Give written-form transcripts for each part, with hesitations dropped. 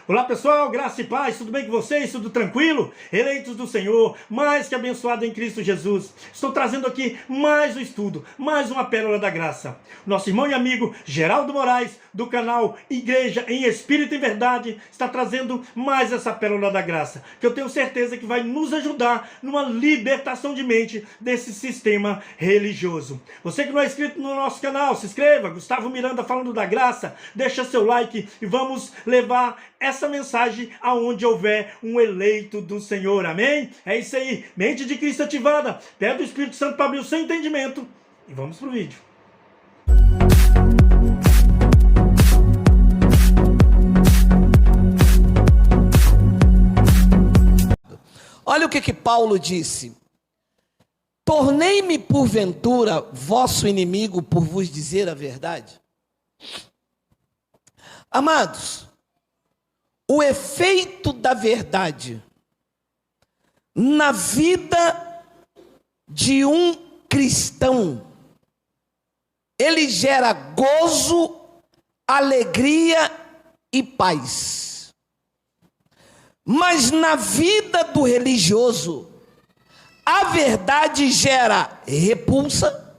Olá pessoal, graça e paz, tudo bem com vocês? Tudo tranquilo? Eleitos do Senhor, mais que abençoado em Cristo Jesus. Estou trazendo aqui mais um estudo, mais uma pérola da graça. Nosso irmão e amigo Geraldo Moraes, do canal Igreja em Espírito e Verdade, está trazendo mais essa pérola da graça, que eu tenho certeza que vai nos ajudar numa libertação de mente desse sistema religioso. Você que não é inscrito no nosso canal, se inscreva. Gustavo Miranda falando da graça, deixa seu like e vamos levar essa mensagem aonde houver um eleito do Senhor, amém? É isso aí, mente de Cristo ativada, pede o Espírito Santo para abrir o seu entendimento e vamos pro vídeo. Olha o que Paulo disse: tornei-me porventura vosso inimigo por vos dizer a verdade? Amados, o efeito da verdade na vida de um cristão, ele gera gozo, alegria e paz. Mas na vida do religioso, a verdade gera repulsa,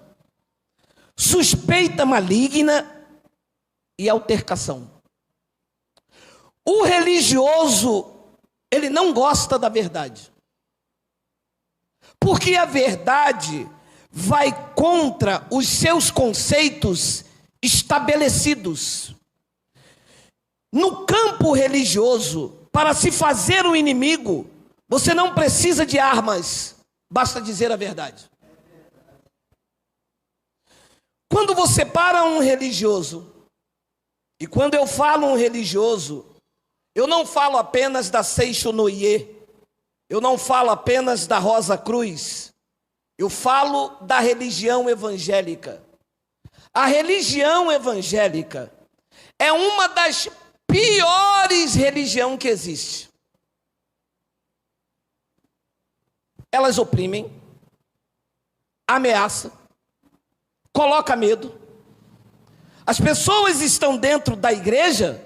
suspeita maligna e altercação. O religioso, ele não gosta da verdade, porque a verdade vai contra os seus conceitos estabelecidos. No campo religioso, para se fazer um inimigo, você não precisa de armas, basta dizer a verdade. Quando você para um religioso, e quando eu falo um religioso, eu não falo apenas da Seixonoye, eu não falo apenas da Rosa Cruz, eu falo da religião evangélica. A religião evangélica é uma das piores religiões que existe. Elas oprimem, ameaçam, colocam medo. As pessoas estão dentro da igreja,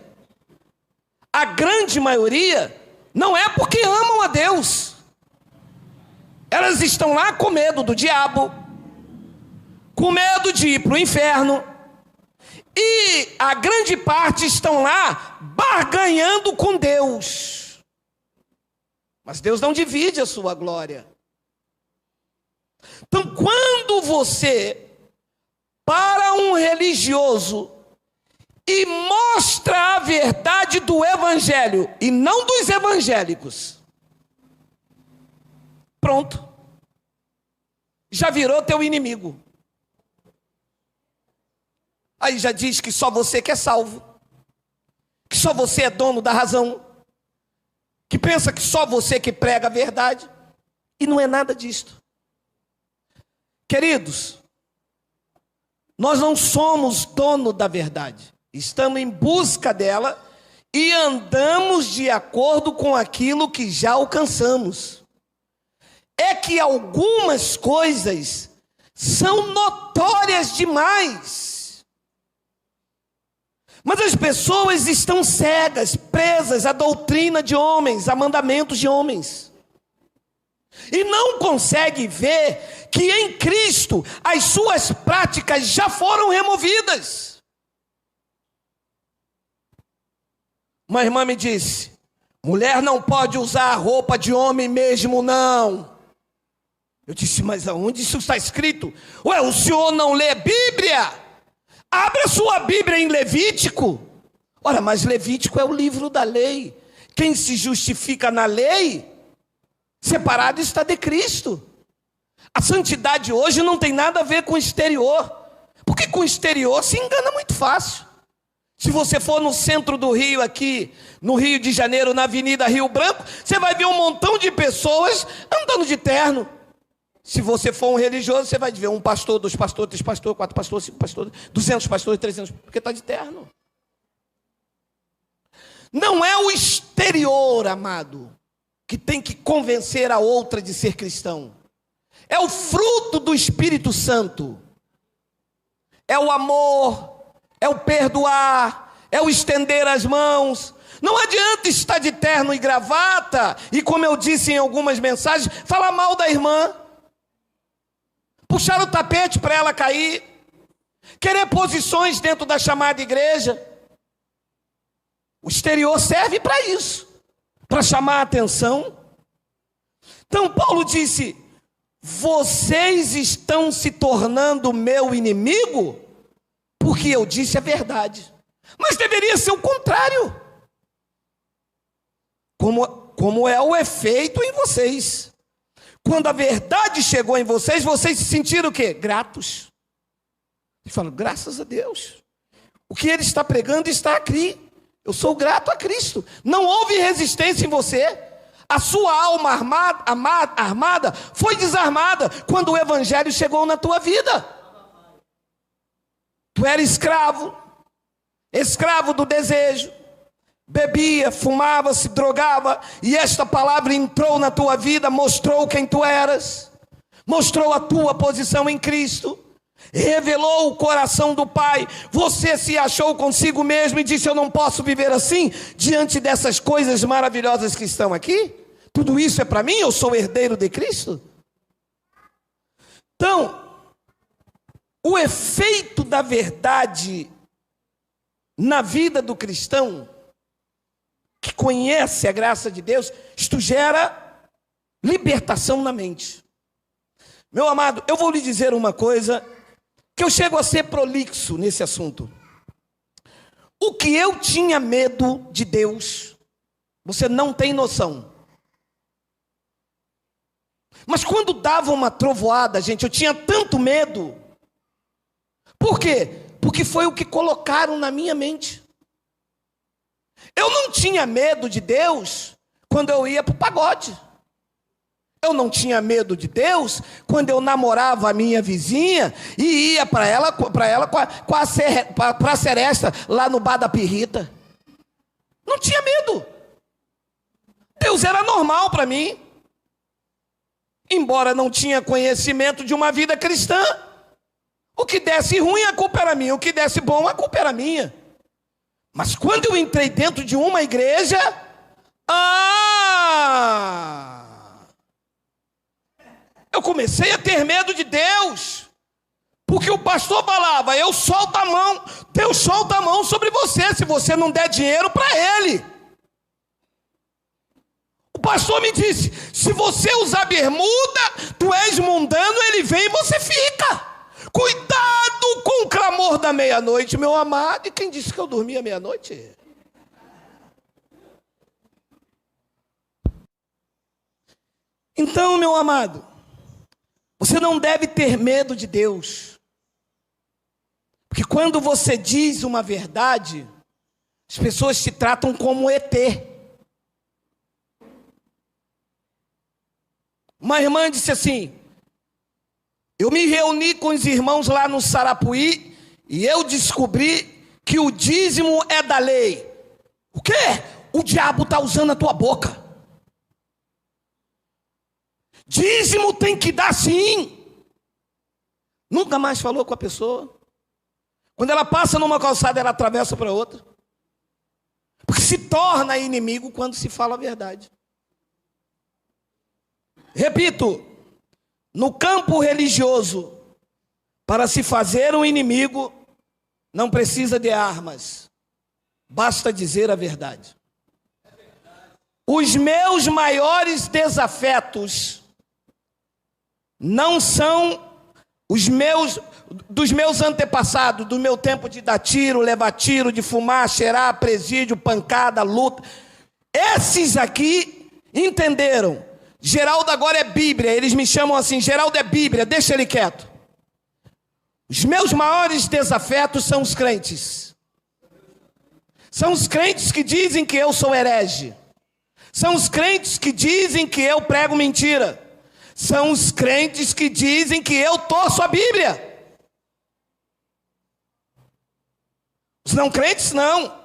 a grande maioria, não é porque amam a Deus. Elas estão lá com medo do diabo, com medo de ir para o inferno. E a grande parte estão lá barganhando com Deus. Mas Deus não divide a sua glória. Então, quando você para um religioso e mostra a verdade do evangelho e não dos evangélicos, pronto, já virou teu inimigo. Aí já diz que só você que é salvo, que só você é dono da razão, que pensa que só você que prega a verdade, e não é nada disto. Queridos, nós não somos dono da verdade, estamos em busca dela e andamos de acordo com aquilo que já alcançamos. É que algumas coisas são notórias demais, mas as pessoas estão cegas, presas à doutrina de homens, a mandamentos de homens, e não conseguem ver que em Cristo as suas práticas já foram removidas. Uma irmã me disse: mulher não pode usar roupa de homem mesmo, não. Eu disse: mas aonde isso está escrito? Ué, o senhor não lê Bíblia? Abra sua Bíblia em Levítico. Ora, mas Levítico é o livro da lei. Quem se justifica na lei, separado está de Cristo. A santidade hoje não tem nada a ver com o exterior, porque com o exterior se engana muito fácil. Se você for no centro do Rio, aqui no Rio de Janeiro, na Avenida Rio Branco, você vai ver um montão de pessoas andando de terno. Se você for um religioso, você vai ver um pastor, 2 pastores, 3 pastores, 4 pastores, 5 pastores, 200 pastores, 300, porque está de terno. Não é o exterior, amado, que tem que convencer a outra de ser cristão. É o fruto do Espírito Santo. É o amor, é o perdoar, é o estender as mãos. Não adianta estar de terno e gravata e, como eu disse em algumas mensagens, falar mal da irmã, puxar o tapete para ela cair, querer posições dentro da chamada igreja. O exterior serve para isso, para chamar a atenção. Então Paulo disse: vocês estão se tornando meu inimigo porque eu disse a verdade. Mas deveria ser o contrário. Como é o efeito em vocês. Quando a verdade chegou em vocês, vocês se sentiram o quê? Gratos. E falam: graças a Deus. O que ele está pregando está aqui. Eu sou grato a Cristo. Não houve resistência em você. A sua alma armada foi desarmada quando o evangelho chegou na tua vida. Tu era escravo do desejo, bebia, fumava, se drogava, e esta palavra entrou na tua vida, mostrou quem tu eras, mostrou a tua posição em Cristo, revelou o coração do Pai. Você se achou consigo mesmo e disse: eu não posso viver assim, diante dessas coisas maravilhosas que estão aqui. Tudo isso é para mim, eu sou herdeiro de Cristo. Então, o efeito da verdade na vida do cristão que conhece a graça de Deus, isto gera libertação na mente. Meu amado, eu vou lhe dizer uma coisa, que eu chego a ser prolixo nesse assunto. O que eu tinha medo de Deus, você não tem noção. Mas quando dava uma trovoada, gente, eu tinha tanto medo. Por quê? Porque foi o que colocaram na minha mente. Eu não tinha medo de Deus quando eu ia para o pagode. Eu não tinha medo de Deus quando eu namorava a minha vizinha e ia para ela com a seresta lá no bar da pirrita. Não tinha medo. Deus era normal para mim. Embora não tinha conhecimento de uma vida cristã. O que desse ruim, a culpa era minha. O que desse bom, a culpa era minha. Mas quando eu entrei dentro de uma igreja, eu comecei a ter medo de Deus. Porque o pastor falava: eu solto a mão, Deus solta a mão sobre você, se você não der dinheiro para ele. O pastor me disse: se você usar bermuda, tu és mundano, ele vem e você fica. Cuidado com o clamor da meia-noite, meu amado. E quem disse que eu dormia meia-noite? Então, meu amado, você não deve ter medo de Deus. Porque quando você diz uma verdade, as pessoas te tratam como ET. Uma irmã disse assim: eu me reuni com os irmãos lá no Sarapuí e eu descobri que o dízimo é da lei. O quê? O diabo está usando a tua boca. Dízimo tem que dar sim. Nunca mais falou com a pessoa. Quando ela passa numa calçada, ela atravessa para outra. Porque se torna inimigo quando se fala a verdade. Repito, no campo religioso, para se fazer um inimigo, não precisa de armas, basta dizer a verdade. Os meus maiores desafetos não são dos meus antepassados, do meu tempo de dar tiro, levar tiro, de fumar, cheirar, presídio, pancada, luta. Esses aqui entenderam. Geraldo agora é Bíblia, eles me chamam assim: Geraldo é Bíblia, deixa ele quieto. Os meus maiores desafetos são os crentes. São os crentes que dizem que eu sou herege. São os crentes que dizem que eu prego mentira. São os crentes que dizem que eu torço a Bíblia. Os não crentes não.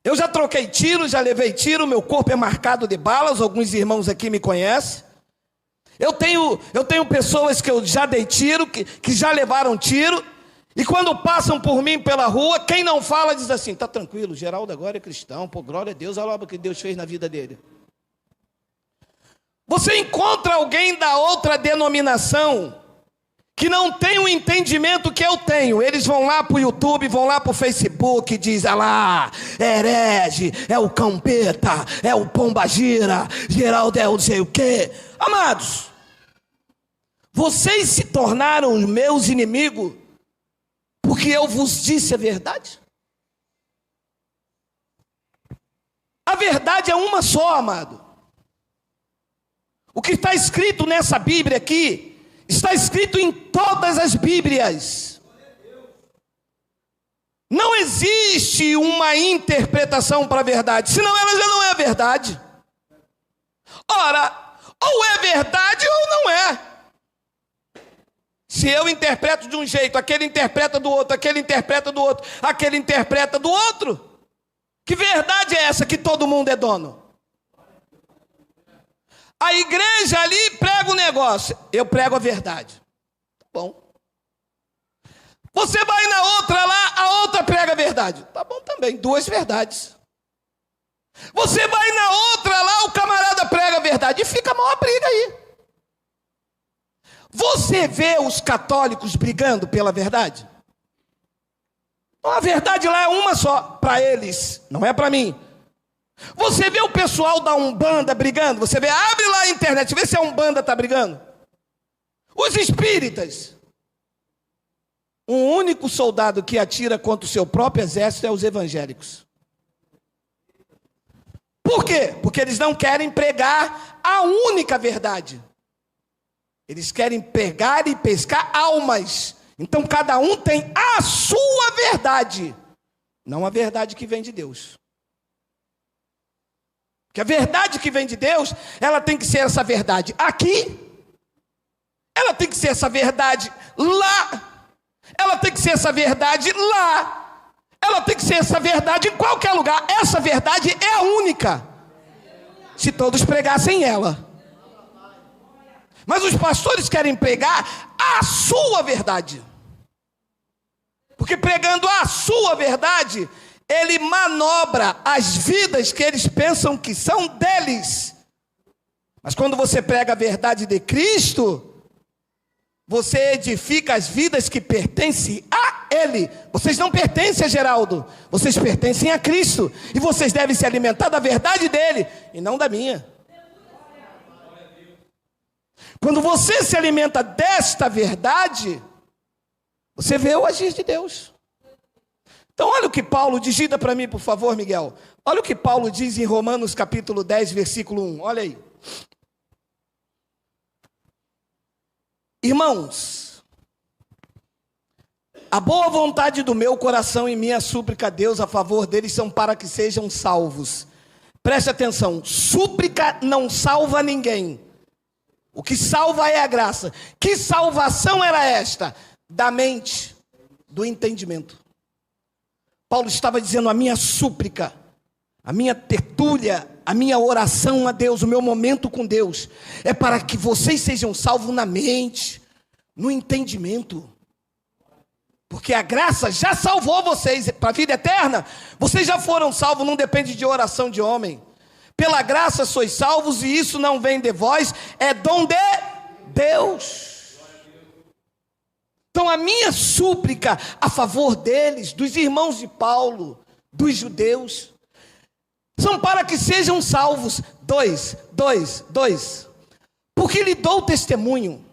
Eu já troquei tiro, já levei tiro, meu corpo é marcado de balas, alguns irmãos aqui me conhecem. Eu tenho pessoas que eu já dei tiro, que já levaram tiro, E quando passam por mim pela rua, quem não fala diz assim: está tranquilo, Geraldo agora é cristão, pô, glória a Deus, olha o que Deus fez na vida dele. Você encontra alguém da outra denominação que não tem o entendimento que eu tenho. Eles vão lá para o YouTube, vão lá para o Facebook, diz: ah lá, é herege, é o campeta, é o pombagira, Geraldo é o não sei o quê. Amados, vocês se tornaram os meus inimigos porque eu vos disse a verdade? A verdade é uma só, amado. O que está escrito nessa Bíblia aqui, está escrito em todas as Bíblias. Não existe uma interpretação para a verdade, senão ela já não é a verdade. Ora, ou é verdade ou não é. Se eu interpreto de um jeito, aquele interpreta do outro, aquele interpreta do outro, aquele interpreta do outro. Que verdade é essa que todo mundo é dono? A igreja ali prega o negócio, eu prego a verdade. Tá bom. Você vai na outra lá, a outra prega a verdade. Tá bom também, duas verdades. Você vai na outra lá, o camarada prega a verdade. E fica a maior briga aí. Você vê os católicos brigando pela verdade? A verdade lá é uma só, para eles, não é para mim. Você vê o pessoal da Umbanda brigando? Você vê, abre lá a internet, vê se a Umbanda está brigando. Os espíritas. Um único soldado que atira contra o seu próprio exército é os evangélicos. Por quê? Porque eles não querem pregar a única verdade. Eles querem pegar e pescar almas. Então cada um tem a sua verdade, não a verdade que vem de Deus. Porque a verdade que vem de Deus, ela tem que ser essa verdade aqui, ela tem que ser essa verdade lá, ela tem que ser essa verdade lá, ela tem que ser essa verdade em qualquer lugar. Essa verdade é a única, se todos pregassem ela. Mas os pastores querem pregar a sua verdade. Porque pregando a sua verdade, ele manobra as vidas que eles pensam que são deles. Mas quando você prega a verdade de Cristo, você edifica as vidas que pertencem a Ele. Vocês não pertencem a Geraldo, vocês pertencem a Cristo. E vocês devem se alimentar da verdade dele e não da minha. Quando você se alimenta desta verdade, você vê o agir de Deus. Então olha o que Paulo, digita para mim por favor, Miguel. Olha o que Paulo diz em Romanos capítulo 10, versículo 1, olha aí. Irmãos, a boa vontade do meu coração e minha súplica a Deus a favor deles são para que sejam salvos. Preste atenção, súplica não salva ninguém. O que salva é a graça. Que salvação era esta? Da mente, do entendimento. Paulo estava dizendo: a minha súplica, a minha tertúlia, a minha oração a Deus, o meu momento com Deus, é para que vocês sejam salvos na mente, no entendimento. Porque a graça já salvou vocês para a vida eterna. Vocês já foram salvos, não depende de oração de homem. Pela graça sois salvos, e isso não vem de vós, é dom de Deus. Então a minha súplica a favor deles, dos irmãos de Paulo, dos judeus, são para que sejam salvos. Dois. Porque lhe dou testemunho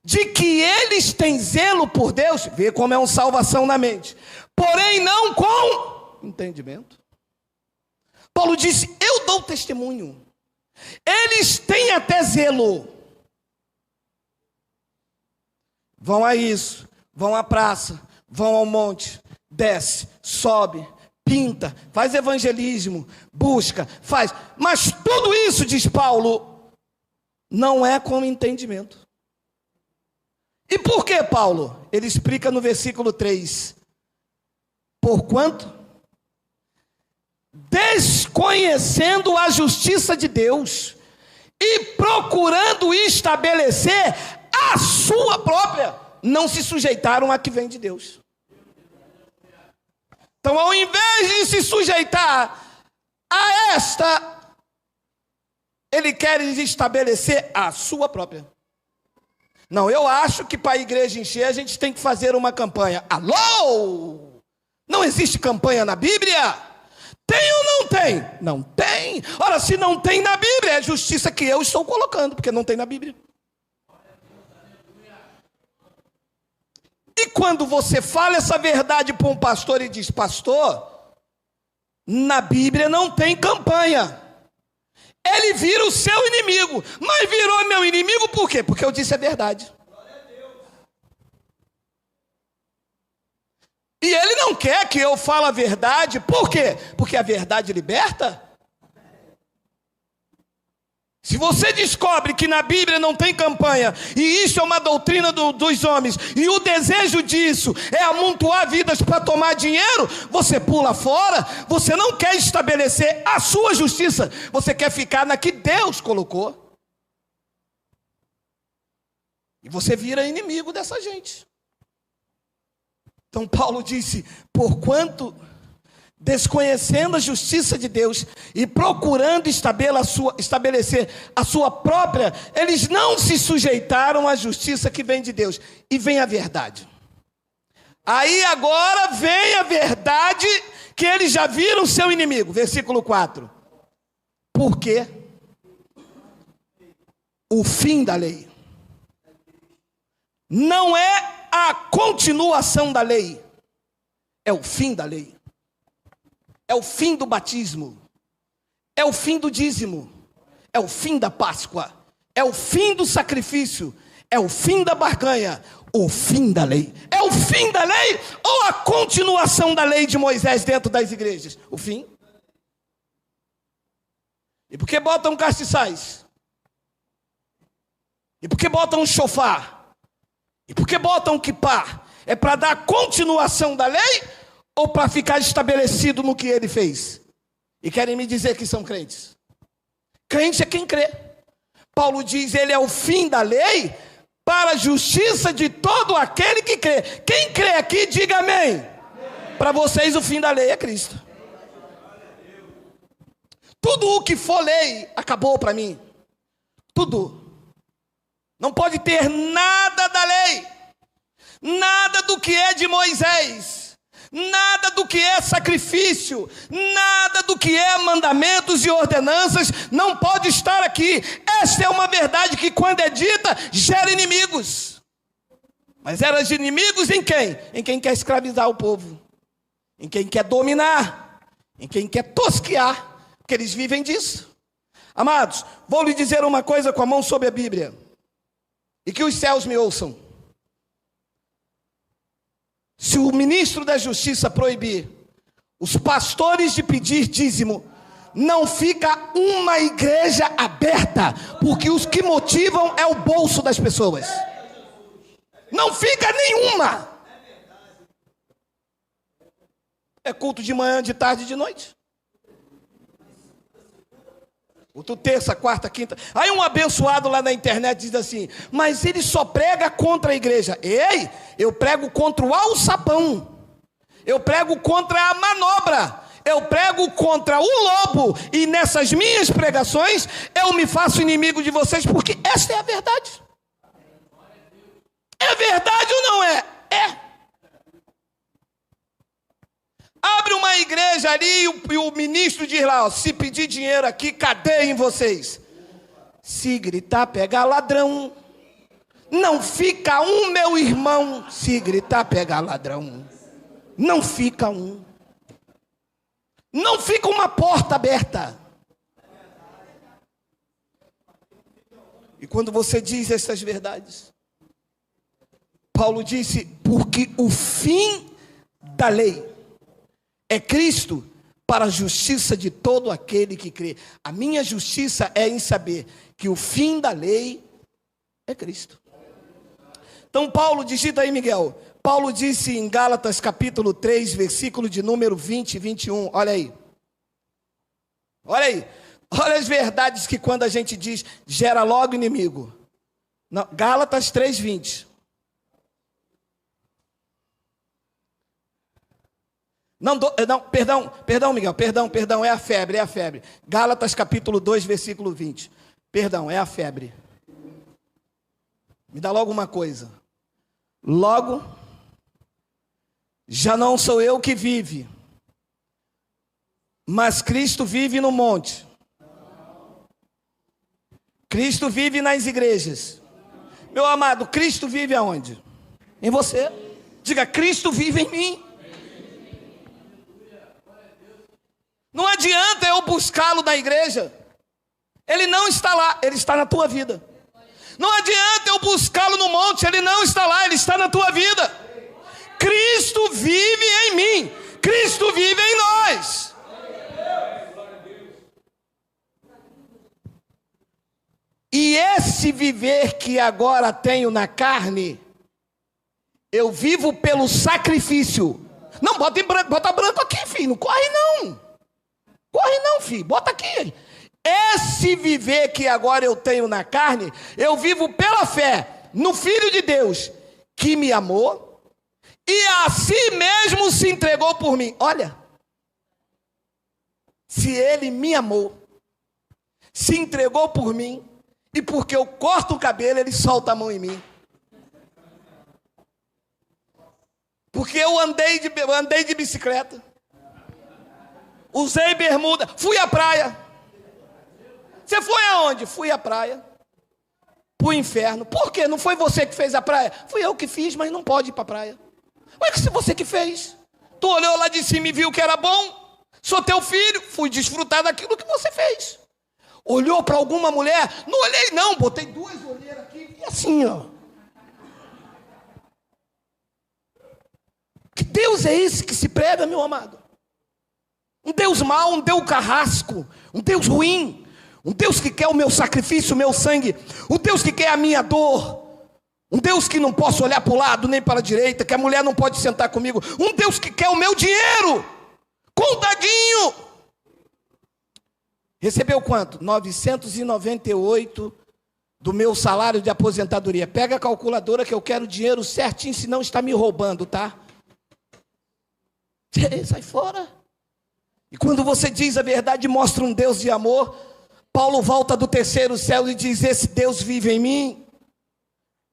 de que eles têm zelo por Deus, vê como é uma salvação na mente, porém não com entendimento. Paulo disse: eu dou testemunho. Eles têm até zelo. Vão a isso, vão à praça, vão ao monte, desce, sobe, pinta, faz evangelismo, busca, faz. Mas tudo isso, diz Paulo, não é com entendimento. E por que, Paulo? Ele explica no versículo 3. Porquanto, desconhecendo a justiça de Deus e procurando estabelecer a sua própria não se sujeitaram a que vem de Deus. Então, ao invés de se sujeitar a esta, ele quer estabelecer a sua própria. Não, eu acho que para a igreja encher a gente tem que fazer uma campanha. Alô? Não existe campanha na Bíblia? Tem ou não tem? Não tem. Ora, se não tem na Bíblia, é justiça que eu estou colocando, porque não tem na Bíblia. E quando você fala essa verdade para um pastor e diz, pastor, na Bíblia não tem campanha. Ele vira o seu inimigo. Mas virou meu inimigo por quê? Porque eu disse a verdade. E ele não quer que eu fale a verdade. Por quê? Porque a verdade liberta. Se você descobre que na Bíblia não tem campanha, e isso é uma doutrina dos homens, e o desejo disso é amontoar vidas para tomar dinheiro, você pula fora, você não quer estabelecer a sua justiça, você quer ficar na que Deus colocou. E você vira inimigo dessa gente. Então Paulo disse, porquanto desconhecendo a justiça de Deus e procurando estabelecer a sua própria, eles não se sujeitaram à justiça que vem de Deus. E vem a verdade. Aí agora vem a verdade que eles já viram seu inimigo. Versículo 4. Porque o fim da lei não é a continuação da lei, é o fim da lei. É o fim do batismo, é o fim do dízimo, é o fim da Páscoa, é o fim do sacrifício, é o fim da barganha, o fim da lei. É o fim da lei ou a continuação da lei de Moisés dentro das igrejas? O fim. E por que botam castiçais? E por que botam chofar? E por que botam quipá? É para dar continuação da lei? Ou para ficar estabelecido no que ele fez? E querem me dizer que são crentes. Crente é quem crê. Paulo diz, ele é o fim da lei para a justiça de todo aquele que crê. Quem crê aqui, diga amém. Para vocês o fim da lei é Cristo. Tudo o que for lei acabou para mim. Tudo. Não pode ter nada da lei. Nada do que é de Moisés. Nada do que é sacrifício, nada do que é mandamentos e ordenanças não pode estar aqui. Esta é uma verdade que, quando é dita, gera inimigos. Mas era de inimigos em quem? Em quem quer escravizar o povo, em quem quer dominar, em quem quer tosquear, porque eles vivem disso. Amados, vou lhe dizer uma coisa com a mão sobre a Bíblia, e que os céus me ouçam. Se o ministro da Justiça proibir os pastores de pedir dízimo, não fica uma igreja aberta, porque os que motivam é o bolso das pessoas. Não fica nenhuma. É culto de manhã, de tarde e de noite. Culto terça, quarta, quinta. Aí um abençoado lá na internet diz assim, mas ele só prega contra a igreja. Ei, eu prego contra o alçapão. Eu prego contra a manobra. Eu prego contra o lobo. E nessas minhas pregações, eu me faço inimigo de vocês, porque esta é a verdade. É verdade ou não é? É. Abre uma igreja ali e o ministro diz lá, ó, se pedir dinheiro aqui, cadeiem vocês. Se gritar, pega ladrão. Não fica um, meu irmão. Se gritar, pega ladrão. Não fica um. Não fica uma porta aberta. E quando você diz essas verdades, Paulo disse, porque o fim da lei é Cristo para a justiça de todo aquele que crê. A minha justiça é em saber que o fim da lei é Cristo. Então Paulo, digita aí, Miguel. Paulo disse em Gálatas capítulo 3, versículo de número 20 e 21. Olha aí. Olha aí. Olha as verdades que quando a gente diz, gera logo inimigo. Não, Gálatas 3, 20. Perdão, Miguel, perdão, é a febre. Gálatas capítulo 2, versículo 20. Perdão, é a febre. Me dá logo uma coisa. Logo, já não sou eu que vive, mas Cristo vive no monte. Cristo vive nas igrejas. Meu amado, Cristo vive aonde? Em você. Diga, Cristo vive em mim. Não adianta eu buscá-lo na igreja. Ele não está lá, ele está na tua vida. Não adianta eu buscá-lo no monte, ele não está lá, ele está na tua vida. Cristo vive em mim. Cristo vive em nós. E esse viver que agora tenho na carne, eu vivo pelo sacrifício. Não, bota branco aqui, filho. Não corre não. Corre não, filho. Bota aqui. Esse viver que agora eu tenho na carne, eu vivo pela fé no Filho de Deus, que me amou e a si mesmo se entregou por mim. Olha, se ele me amou, se entregou por mim, e porque eu corto o cabelo, ele solta a mão em mim. Porque eu andei de bicicleta, usei bermuda, fui à praia. Você foi aonde? Fui à praia, pro inferno. Por quê? Não foi você que fez a praia? Fui eu que fiz, mas não pode ir para a praia. Mas se você que fez, tu olhou lá de cima e viu que era bom, sou teu filho, fui desfrutar daquilo que você fez. Olhou para alguma mulher? Não olhei não, botei 2 olheiras aqui e assim, ó. Que Deus é esse que se prega, meu amado? Um Deus mau, um Deus carrasco, um Deus ruim, um Deus que quer o meu sacrifício, o meu sangue, um Deus que quer a minha dor, um Deus que não posso olhar para o lado nem para a direita, que a mulher não pode sentar comigo, um Deus que quer o meu dinheiro, contadinho. Recebeu quanto? 998 do meu salário de aposentadoria. Pega a calculadora que eu quero o dinheiro certinho, senão está me roubando, tá? Sai fora. E quando você diz a verdade, mostra um Deus de amor. Paulo volta do 3º céu e diz, esse Deus vive em mim,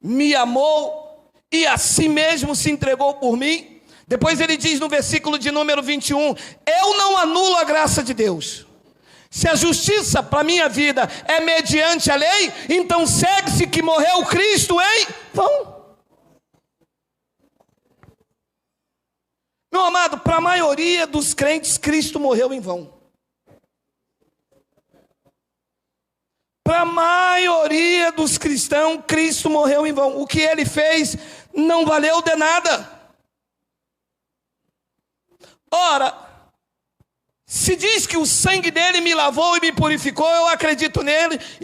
me amou e a si mesmo se entregou por mim. Depois ele diz no versículo de número 21, eu não anulo a graça de Deus. Se a justiça para a minha vida é mediante a lei, então segue-se que morreu Cristo em vão. Meu amado, para a maioria dos crentes, Cristo morreu em vão. Para a maioria dos cristãos, Cristo morreu em vão. O que ele fez não valeu de nada. Ora, se diz que o sangue dele me lavou e me purificou, eu acredito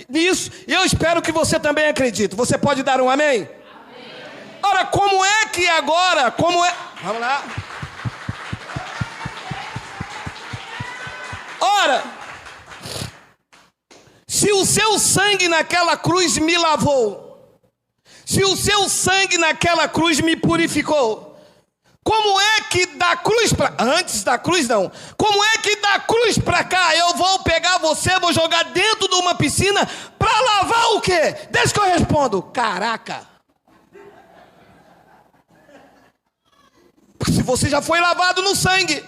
nisso, e eu espero que você também acredite. Você pode dar um amém? Amém. Ora, como é que agora, vamos lá. Ora, se o seu sangue naquela cruz me lavou, se o seu sangue naquela cruz me purificou, como é que da cruz antes da cruz não, como é que da cruz para cá eu vou pegar você, vou jogar dentro de uma piscina para lavar o quê? Deixa que eu respondo, caraca. Se você já foi lavado no sangue,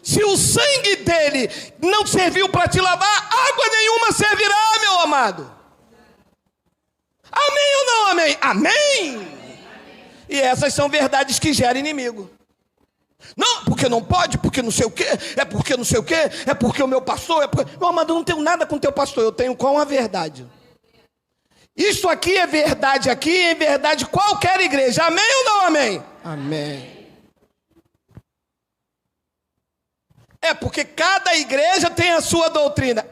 se o sangue dele não serviu para te lavar, água nenhuma servirá, meu amado. Amém ou não amém? Amém. E essas são verdades que geram inimigo. Não, porque não pode, porque não sei o quê, é porque não sei o quê, é porque o meu pastor, é porque... Meu amado, eu não tenho nada com o teu pastor, eu tenho com a verdade. Isso aqui é verdade, aqui é verdade qualquer igreja. Amém ou não amém? Amém. É porque cada igreja tem a sua doutrina.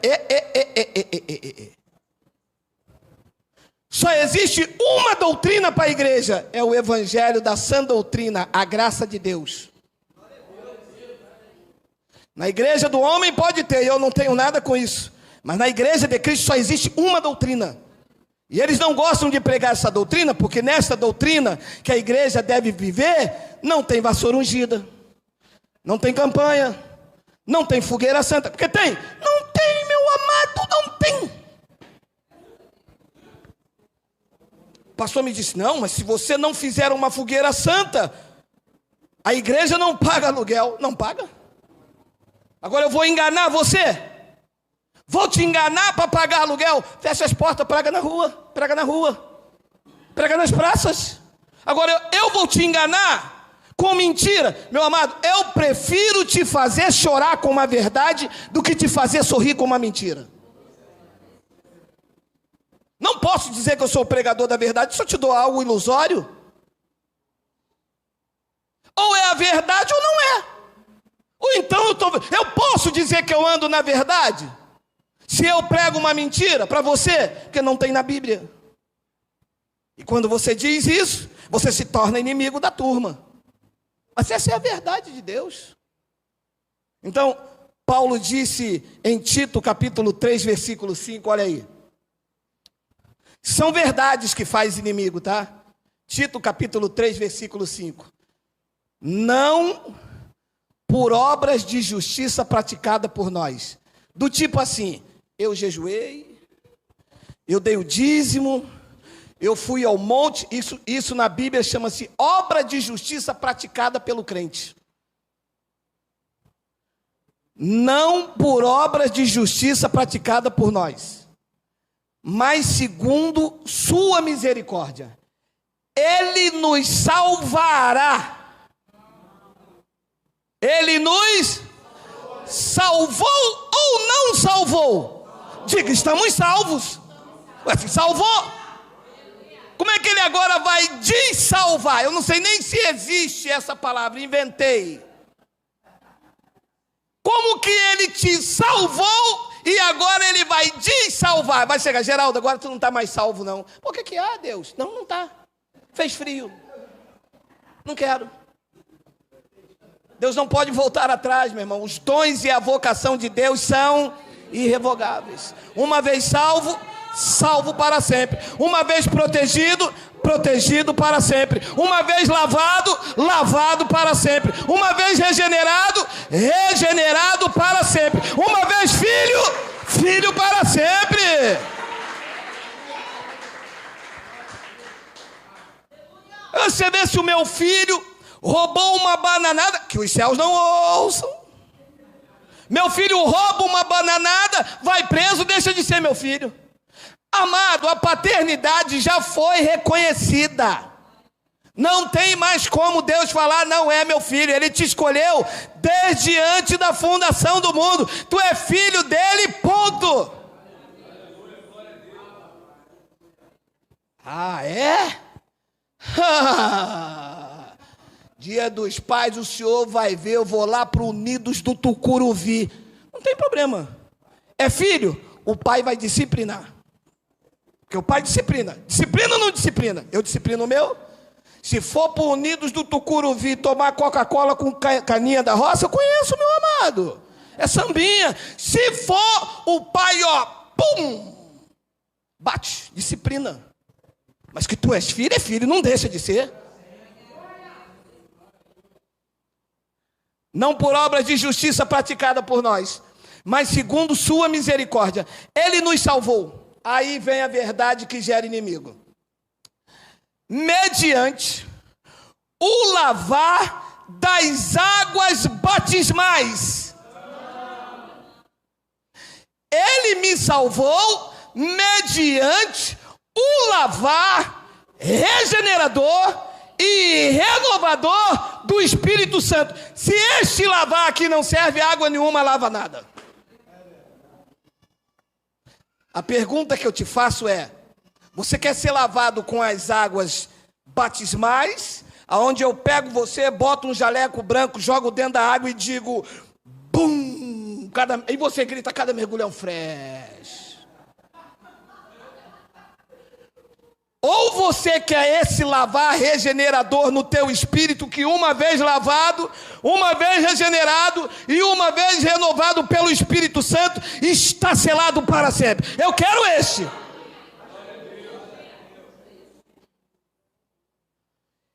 Só existe uma doutrina para a igreja, é o evangelho da sã doutrina, a graça de Deus. Na igreja do homem pode ter, eu não tenho nada com isso, mas na igreja de Cristo só existe uma doutrina. E eles não gostam de pregar essa doutrina, porque nessa doutrina que a igreja deve viver, não tem vassoura ungida, Não tem campanha. Não tem fogueira santa. Porque tem? Não tem, meu amado, não tem. O pastor me disse, não, mas se você não fizer uma fogueira santa, a igreja não paga aluguel. Não paga? Agora eu vou enganar você? Vou te enganar para pagar aluguel? Fecha as portas, prega na rua, prega na rua, prega nas praças. Agora eu vou te enganar com mentira? Meu amado, eu prefiro te fazer chorar com uma verdade do que te fazer sorrir com uma mentira. Não posso dizer que eu sou o pregador da verdade se eu te dou algo ilusório. Ou é a verdade ou não é. Ou então eu posso dizer que eu ando na verdade se eu prego uma mentira para você, porque não tem na Bíblia. E quando você diz isso, você se torna inimigo da turma. Mas essa é a verdade de Deus. Então, Paulo disse em Tito capítulo 3, versículo 5, olha aí. São verdades que faz inimigo, tá? Tito capítulo 3, versículo 5. Não por obras de justiça praticada por nós. Do tipo assim, eu jejuei, eu dei o dízimo, eu fui ao monte. Isso na Bíblia chama-se obra de justiça praticada pelo crente. Não por obras de justiça praticada por nós, mas segundo sua misericórdia. Ele nos salvará. Ele nos salvou ou não salvou? Diga, estamos salvos. Ué, se salvou. Como é que ele agora vai dessalvar? Eu não sei nem se existe essa palavra, inventei. Como que ele te salvou e agora ele vai dessalvar? Vai chegar, Geraldo, agora tu não está mais salvo não. Por que há, Deus? Não está. Fez frio. Não quero. Deus não pode voltar atrás, meu irmão. Os dons e a vocação de Deus são irrevogáveis. Uma vez salvo, salvo para sempre. Uma vez protegido, protegido para sempre. Uma vez lavado, lavado para sempre. Uma vez regenerado, regenerado para sempre. Uma vez filho, filho para sempre. Você vê se o meu filho roubou uma bananada, que os céus não ouçam. Meu filho rouba uma bananada, vai preso, deixa de ser meu filho. Amado, a paternidade já foi reconhecida. Não tem mais como Deus falar, não é meu filho. Ele te escolheu desde antes da fundação do mundo. Tu é filho dele, ponto. Ah, é? Dia dos Pais, o senhor vai ver, eu vou lá para o Unidos do Tucuruvi. Não tem problema. É filho? O pai vai disciplinar. Porque o pai disciplina. Disciplina ou não disciplina? Eu disciplino o meu. Se for para o Unidos do Tucuruvi tomar Coca-Cola com caninha da roça, eu conheço, meu amado. É sambinha. Se for o pai, ó, pum, bate, disciplina. Mas que tu és filho, é filho, não deixa de ser. Não por obras de justiça praticada por nós, mas segundo sua misericórdia. Ele nos salvou. Aí vem a verdade que gera inimigo. Mediante o lavar das águas batismais. Ele me salvou mediante o lavar regenerador e renovador do Espírito Santo. Se este lavar aqui não serve, água nenhuma lava nada. A pergunta que eu te faço é: você quer ser lavado com as águas batismais, aonde eu pego você, boto um jaleco branco, jogo dentro da água e digo bum, e você grita, cada mergulho é um fresh? Ou você quer esse lavar regenerador no teu espírito, que uma vez lavado, uma vez regenerado e uma vez renovado pelo Espírito Santo, está selado para sempre. Eu quero esse.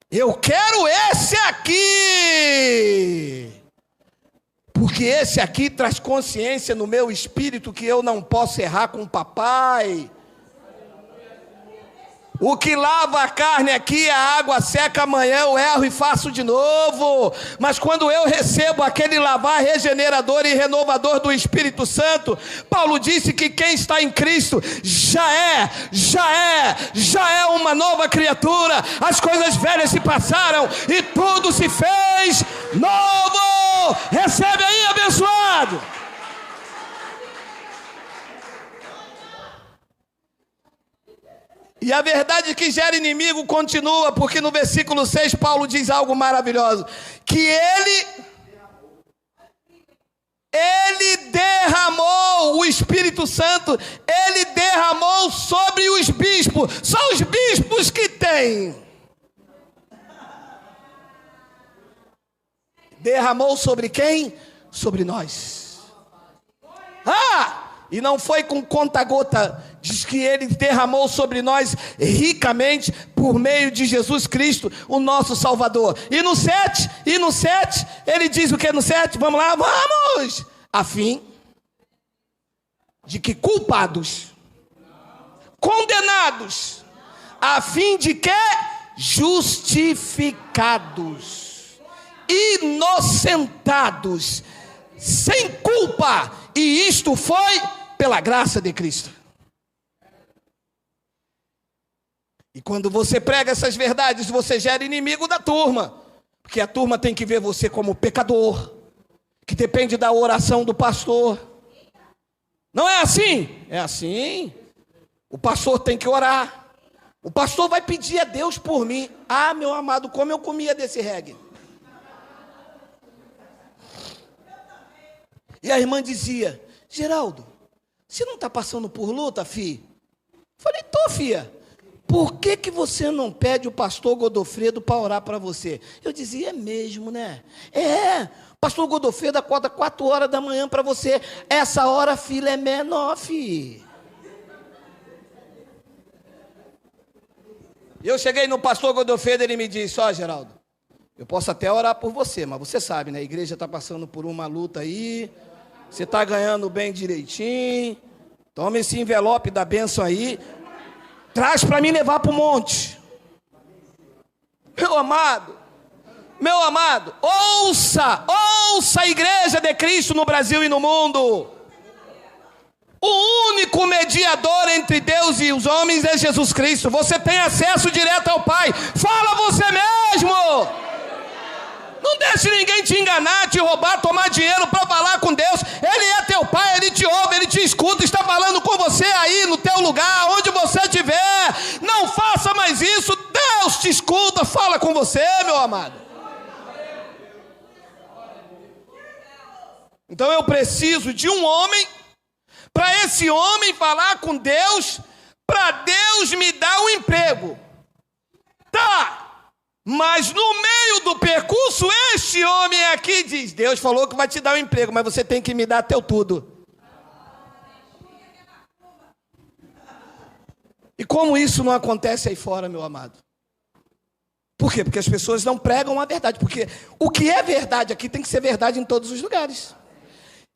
Eu quero esse aqui. porque esse aqui traz consciência no meu espírito que eu não posso errar com o papai. O que lava a carne aqui, a água seca, amanhã eu erro e faço de novo. Mas quando eu recebo aquele lavar regenerador e renovador do Espírito Santo, Paulo disse que quem está em Cristo já é uma nova criatura. As coisas velhas se passaram e tudo se fez novo. Recebe aí, abençoado. E a verdade que gera inimigo continua, porque no versículo 6 Paulo diz algo maravilhoso, que ele derramou o Espírito Santo, ele derramou sobre os bispos, só os bispos que têm. Derramou sobre quem? Sobre nós. E não foi com conta-gota, diz que ele derramou sobre nós ricamente por meio de Jesus Cristo, o nosso Salvador. E no 7, ele diz o que no 7? Vamos lá, vamos! A fim de que culpados, condenados, a fim de que justificados, inocentados, sem culpa, e isto foi pela graça de Cristo. E quando você prega essas verdades, você gera inimigo da turma, porque a turma tem que ver você como pecador, que depende da oração do pastor. Não é assim? É assim. O pastor tem que orar. O pastor vai pedir a Deus por mim. Ah, meu amado, como eu comia desse reggae. E a irmã dizia: Geraldo, você não está passando por luta, fi? Falei: tô, fia. Por que você não pede o pastor Godofredo para orar para você? Eu dizia: é mesmo, né? Pastor Godofredo acorda 4 horas da manhã para você. Essa hora, filha, é menor, fi. Eu cheguei no pastor Godofredo, ele me disse: ó, Geraldo, eu posso até orar por você, mas você sabe, né? A igreja está passando por uma luta aí. Você está ganhando bem direitinho. Toma esse envelope da bênção aí. Traz para mim levar para o monte. Meu amado, ouça a igreja de Cristo no Brasil e no mundo. O único mediador entre Deus e os homens é Jesus Cristo. Você tem acesso direto ao Pai. Fala você mesmo. Não deixe ninguém te enganar, te roubar, tomar dinheiro para falar com Deus. Ele é teu Pai, Ele te ouve, Ele te escuta, está falando com você aí no teu lugar, onde você estiver. Não faça mais isso, Deus te escuta, fala com você, meu amado. Então eu preciso de um homem, para esse homem falar com Deus, para Deus me dar um emprego. Tá. Mas no meio do percurso, este homem aqui diz: Deus falou que vai te dar um emprego, mas você tem que me dar teu tudo. E como isso não acontece aí fora, meu amado? Por quê? Porque as pessoas não pregam a verdade. Porque o que é verdade aqui tem que ser verdade em todos os lugares.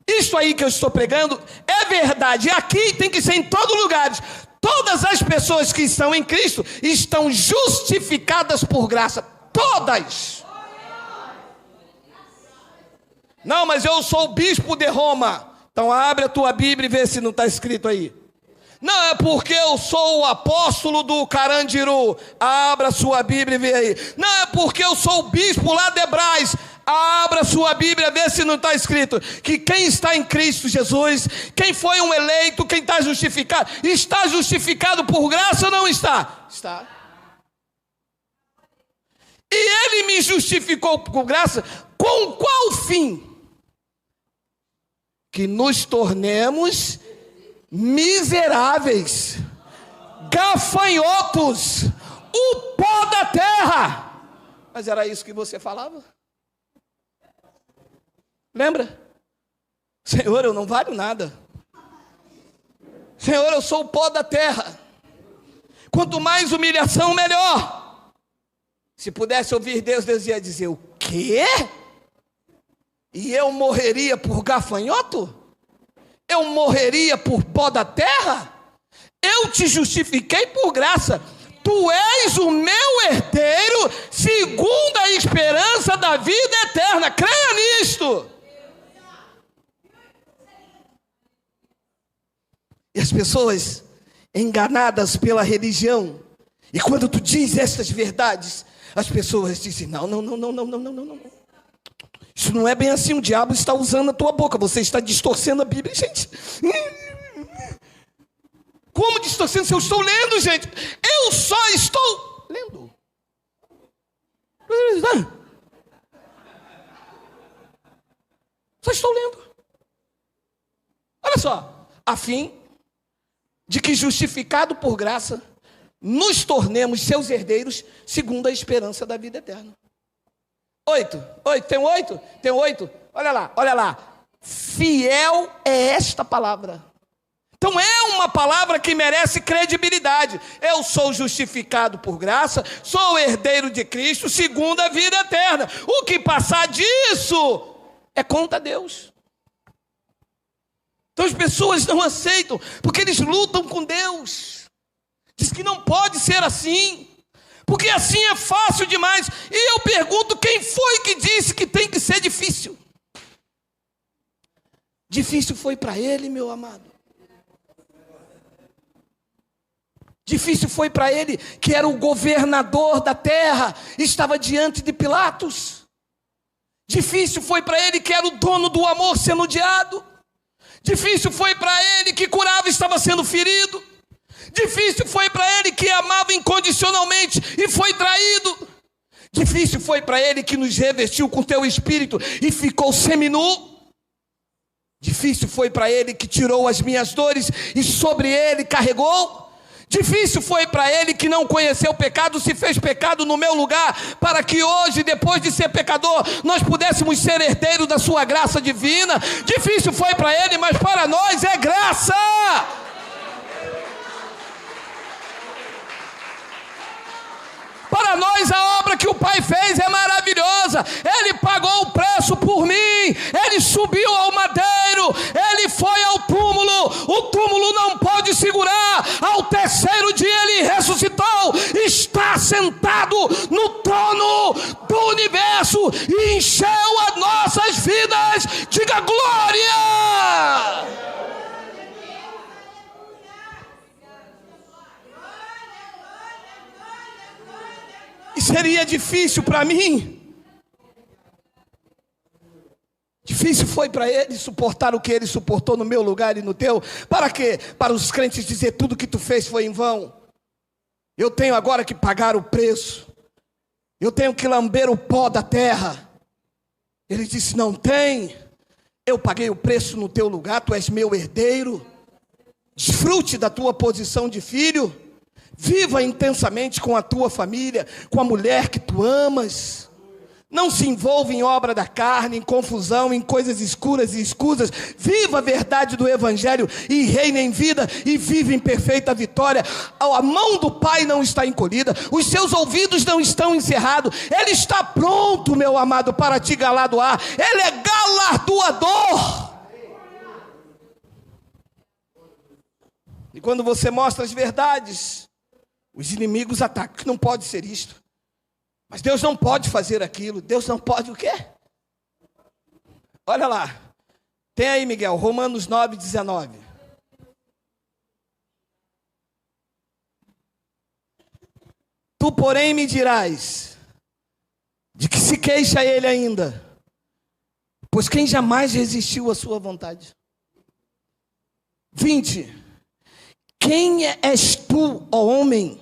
Isso aí que eu estou pregando é verdade. Aqui tem que ser em todos os lugares. Todas as pessoas que estão em Cristo estão justificadas por graça. Todas. Não, mas eu sou o bispo de Roma. Então abre a tua Bíblia e vê se não está escrito aí. Não, é porque eu sou o apóstolo do Carandiru. Abra a sua Bíblia e vê aí. Não, é porque eu sou o bispo lá de Brás. Abra a sua Bíblia, vê se não está escrito que quem está em Cristo Jesus, quem foi um eleito, quem está justificado por graça ou não está? Está. E Ele me justificou por graça, com qual fim? Que nos tornemos miseráveis, gafanhotos, o pó da terra. Mas era isso que você falava? Lembra? Senhor, eu não valho nada. Senhor, eu sou o pó da terra. Quanto mais humilhação, melhor. Se pudesse ouvir Deus, Deus ia dizer: o quê? E eu morreria por gafanhoto? Eu morreria por pó da terra? Eu te justifiquei por graça. Tu és o meu herdeiro, segundo a esperança da vida eterna. Creia nisto. E as pessoas enganadas pela religião, e quando tu diz estas verdades, as pessoas dizem, não. Isso não é bem assim, o diabo está usando a tua boca, você está distorcendo a Bíblia, gente. Como distorcendo se eu estou lendo, gente? Eu só estou lendo. Só estou lendo. Olha só, a fim de que, justificado por graça, nos tornemos seus herdeiros, segundo a esperança da vida eterna. 8, tem 8? Tem 8? Olha lá. Fiel é esta palavra. Então é uma palavra que merece credibilidade. Eu sou justificado por graça, sou herdeiro de Cristo, segundo a vida eterna. O que passar disso é contra Deus. Então as pessoas não aceitam, porque eles lutam com Deus. Diz que não pode ser assim, porque assim é fácil demais. E eu pergunto, quem foi que disse que tem que ser difícil? Difícil foi para ele, meu amado. Difícil foi para ele, que era o governador da terra, estava diante de Pilatos. Difícil foi para ele, que era o dono do amor sendo odiado. Difícil foi para ele, que curava e estava sendo ferido. Difícil foi para ele, que amava incondicionalmente e foi traído. Difícil foi para ele, que nos revestiu com teu espírito e ficou seminu. Difícil foi para ele, que tirou as minhas dores e sobre ele carregou. Difícil foi para ele, que não conheceu o pecado, se fez pecado no meu lugar, para que hoje, depois de ser pecador, nós pudéssemos ser herdeiros da sua graça divina. Difícil foi para ele, mas para nós é graça. Para nós a obra que o Pai fez é maravilhosa. Ele pagou o preço por mim. Ele subiu ao madeiro. Ele foi ao túmulo. O túmulo não pode segurar. Ao terceiro dia ele ressuscitou. Está sentado no trono do universo e encheu as nossas vidas. Diga glória! E seria difícil para mim. Difícil foi para ele suportar o que ele suportou no meu lugar e no teu. Para quê? Para os crentes dizer tudo que tu fez foi em vão. Eu tenho agora que pagar o preço. Eu tenho que lamber o pó da terra. Ele disse, não tem. Eu paguei o preço no teu lugar, tu és meu herdeiro. Desfrute da tua posição de filho. Viva intensamente com a tua família, com a mulher que tu amas. Não se envolva em obra da carne, em confusão, em coisas escuras e escusas. Viva a verdade do Evangelho e reine em vida e vive em perfeita vitória. A mão do Pai não está encolhida, os seus ouvidos não estão encerrados. Ele está pronto, meu amado, para te galardoar. Ele é galardoador. E quando você mostra as verdades, os inimigos atacam, que não pode ser isto. Mas Deus não pode fazer aquilo. Deus não pode o quê? Olha lá. Tem aí, Miguel, Romanos 9:19. Tu, porém, me dirás, de que se queixa ele ainda, pois quem jamais resistiu à sua vontade? 20. Quem és tu, ó homem,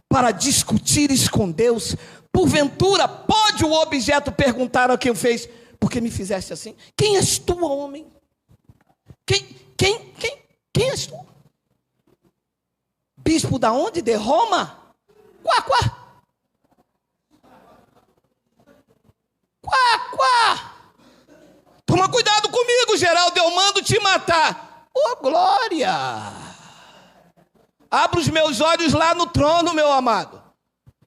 para discutires com Deus? Porventura pode o objeto perguntar a quem o fez, por que me fizeste assim? Quem és tu, ó homem? Quem és tu? Bispo da onde? De Roma? Quá. Toma cuidado comigo, Geraldo, eu mando te matar. Ô, glória! Abra os meus olhos lá no trono, meu amado.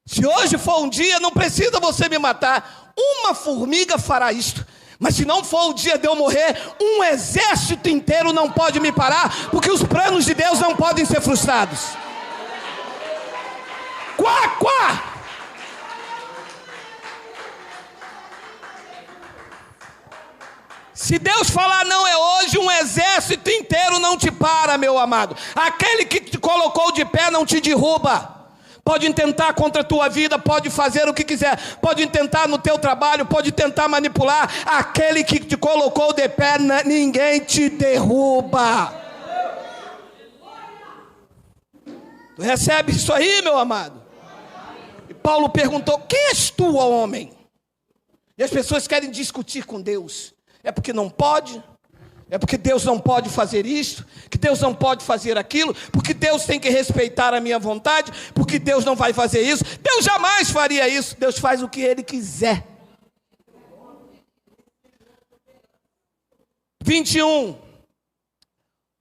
Se hoje for um dia, não precisa você me matar. Uma formiga fará isto, Mas se não for o dia de eu morrer, um exército inteiro não pode me parar, porque os planos de Deus não podem ser frustrados. Quá, quá! Se Deus falar não é hoje, um exército inteiro não te para, meu amado. Aquele que te colocou de pé não te derruba. Pode intentar contra a tua vida, pode fazer o que quiser, pode tentar no teu trabalho, pode tentar manipular. Aquele que te colocou de pé, ninguém te derruba. Tu recebe isso aí, meu amado? E Paulo perguntou: quem és tu, ó homem? E as pessoas querem discutir com Deus. É porque não pode? É porque Deus não pode fazer isto? Que Deus não pode fazer aquilo? Porque Deus tem que respeitar a minha vontade? Porque Deus não vai fazer isso? Deus jamais faria isso. Deus faz o que Ele quiser. 21.